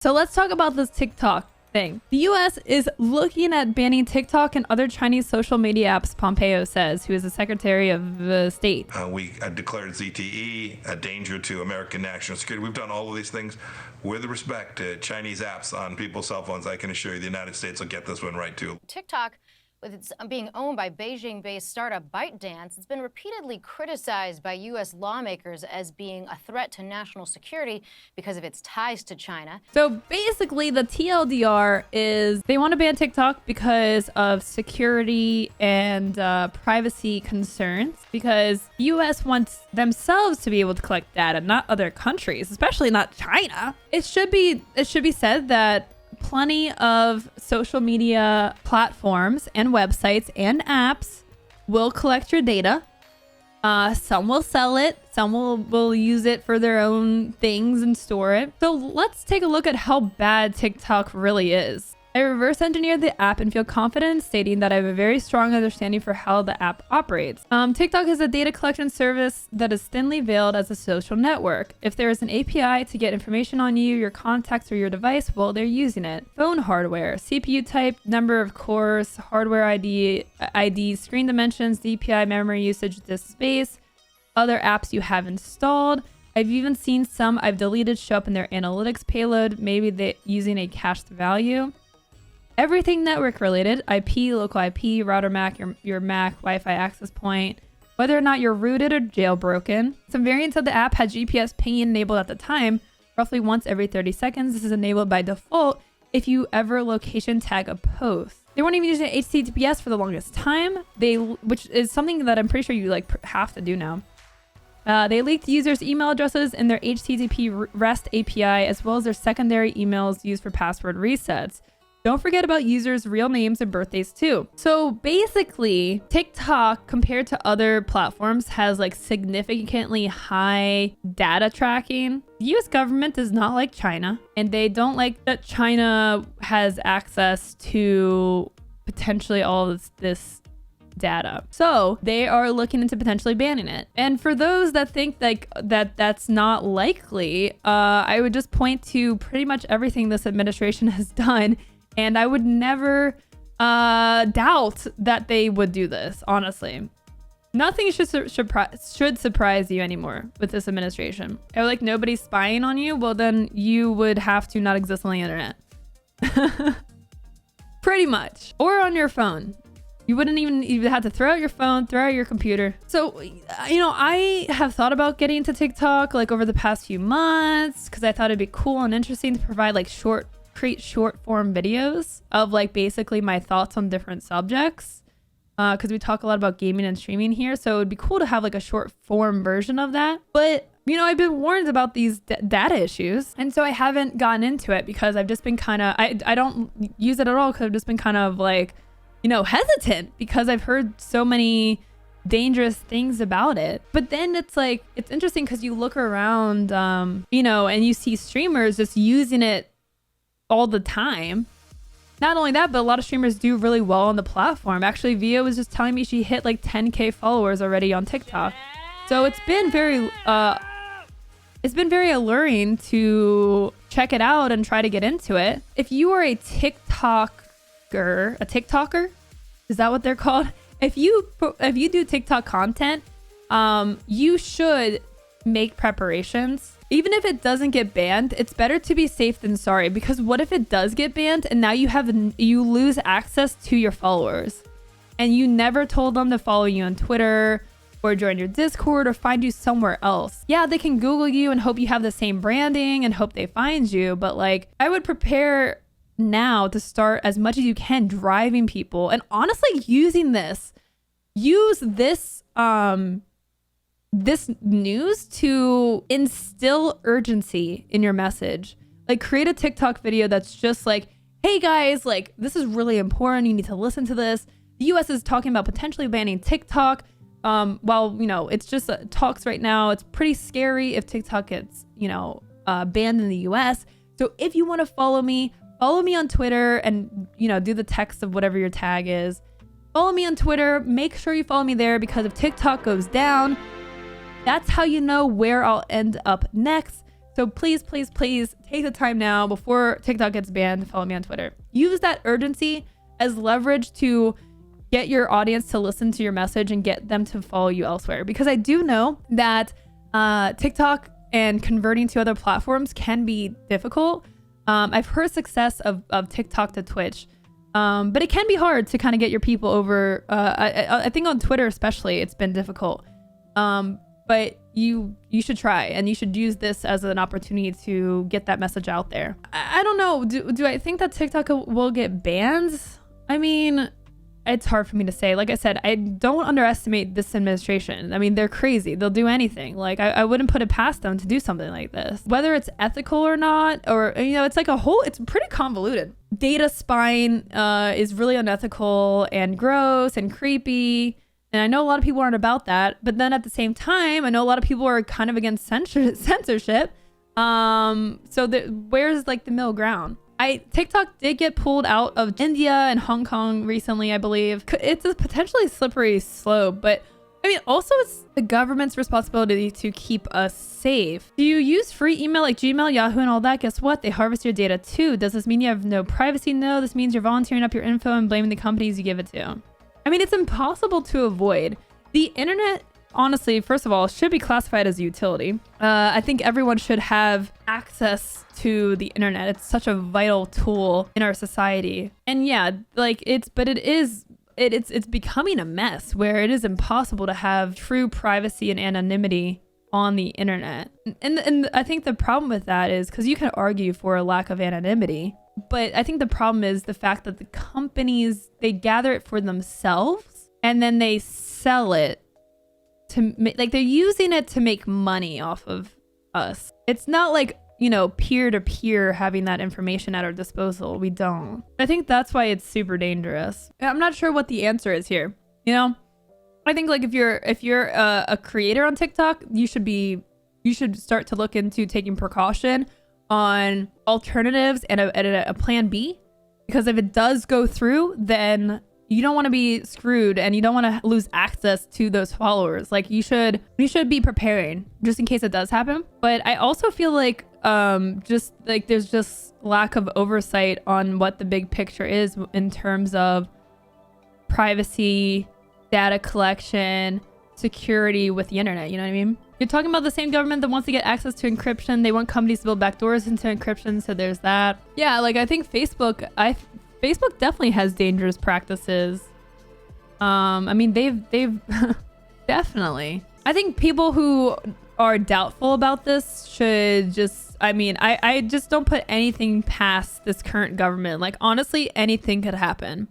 So let's talk about this TikTok thing. The US is looking at banning TikTok and other Chinese social media apps, Pompeo says, who is the Secretary of State. We declared ZTE a danger to American national security. We've done all of these things with respect to Chinese apps on people's cell phones. I can assure you the United States will get this one right too. TikTok, with its being owned by Beijing-based startup ByteDance, it's been repeatedly criticized by U.S. lawmakers as being a threat to national security because of its ties to China. So basically, the TLDR is they want to ban TikTok because of security and privacy concerns, because the U.S. wants themselves to be able to collect data, not other countries, especially not China. It should be said that plenty of social media platforms and websites and apps will collect your data. Some will sell it. Some will use it for their own things and store it. So let's take a look at how bad TikTok really is. I reverse engineered the app and feel confident in stating that I have a very strong understanding for how the app operates. TikTok is a data collection service that is thinly veiled as a social network. If there is an API to get information on you, your contacts, or your device, well, they're using it. Phone hardware, CPU type, number of cores, hardware ID, screen dimensions, DPI, memory usage, disk space, other apps you have installed. I've even seen some I've deleted show up in their analytics payload, maybe they're using a cached value. Everything network related, IP, local IP, router MAC, your MAC, Wi-Fi access point, whether or not you're rooted or jailbroken. Some variants of the app had GPS pinging enabled at the time, roughly once every 30 seconds. This is enabled by default if you ever location tag a post. They weren't even using HTTPS for the longest time, which is something that I'm pretty sure you have to do now. They leaked users' email addresses and their HTTP REST API, as well as their secondary emails used for password resets. Don't forget about users' real names and birthdays too. So basically, TikTok, compared to other platforms, has significantly high data tracking. The US government does not like China, and they don't like that China has access to potentially all this data. So they are looking into potentially banning it. And for those that think that's not likely, I would just point to pretty much everything this administration has done. And I would never doubt that they would do this, honestly. Nothing should surprise you anymore with this administration. If nobody's spying on you, well then you would have to not exist on the internet. Pretty much. Or on your phone. You wouldn't even have to throw out your phone, throw out your computer. So, I have thought about getting into TikTok over the past few months because I thought it'd be cool and interesting to provide create short form videos of basically my thoughts on different subjects, because we talk a lot about gaming and streaming here, so it would be cool to have a short form version of that. But I've been warned about these data issues, and so I haven't gotten into it because I've just been kind of I don't use it at all because I've just been kind of hesitant because I've heard so many dangerous things about it. But then it's interesting because you look around and you see streamers just using it all the time. Not only that, but a lot of streamers do really well on the platform. Actually, Via was just telling me she hit 10k followers already on TikTok. So it's been very alluring to check it out and try to get into it. If you are a TikToker, is that what they're called? If you do TikTok content, you should make preparations. Even if it doesn't get banned, it's better to be safe than sorry, because what if it does get banned and now you lose access to your followers and you never told them to follow you on Twitter or join your Discord or find you somewhere else? Yeah, they can Google you and hope you have the same branding and hope they find you, but I would prepare now to start as much as you can driving people and honestly use this news to instill urgency in your message. Create a TikTok video that's just hey guys, this is really important. You need to listen to this. The US is talking about potentially banning TikTok. While, it's just talks right now. It's pretty scary if TikTok gets, banned in the US. So if you want to follow me on Twitter and, do the text of whatever your tag is. Follow me on Twitter. Make sure you follow me there, because if TikTok goes down, that's how you know where I'll end up next. So please, please, please take the time now before TikTok gets banned to follow me on Twitter. Use that urgency as leverage to get your audience to listen to your message and get them to follow you elsewhere. Because I do know that TikTok and converting to other platforms can be difficult. I've heard success of TikTok to Twitch, but it can be hard to kind of get your people over. I think on Twitter especially, it's been difficult. But you should try, and you should use this as an opportunity to get that message out there. I don't know. Do I think that TikTok will get banned? I mean, it's hard for me to say. Like I said, I don't underestimate this administration. I mean, they're crazy. They'll do anything. Like, I wouldn't put it past them to do something like this. Whether it's ethical or not, or, you know, it's like it's pretty convoluted. Data spying is really unethical and gross and creepy. And I know a lot of people aren't about that. But then at the same time, I know a lot of people are kind of against censorship. So where's like the middle ground? TikTok did get pulled out of India and Hong Kong recently, I believe. It's a potentially slippery slope, but I mean, also it's the government's responsibility to keep us safe. Do you use free email like Gmail, Yahoo, and all that? Guess what? They harvest your data too. Does this mean you have no privacy? No, this means you're volunteering up your info and blaming the companies you give it to. I mean, it's impossible to avoid. The internet, honestly, first of all, should be classified as a utility. I think everyone should have access to the internet. It's such a vital tool in our society. And yeah, like it's becoming a mess where it is impossible to have true privacy and anonymity on the internet. And I think the problem with that is because you can argue for a lack of anonymity, but I think the problem is the fact that the companies, they gather it for themselves and then they sell it to like they're using it to make money off of us. It's not like, you know, peer-to-peer having that information at our disposal. We don't. I think that's why it's super dangerous. I'm not sure what the answer is here. You know, I think like if you're a creator on TikTok, you should start to look into taking precaution on alternatives and a plan B, because if it does go through, then you don't want to be screwed and you don't want to lose access to those followers. Like you should be preparing just in case it does happen. But I also feel like just like there's just lack of oversight on what the big picture is in terms of privacy, data collection, security with the internet. You know what I mean? You're talking about the same government that wants to get access to encryption. They want companies to build backdoors into encryption. So there's that. Yeah, like I think Facebook definitely has dangerous practices. I mean, they've definitely. I think people who are doubtful about this should just, I mean, I just don't put anything past this current government. Like, honestly, anything could happen.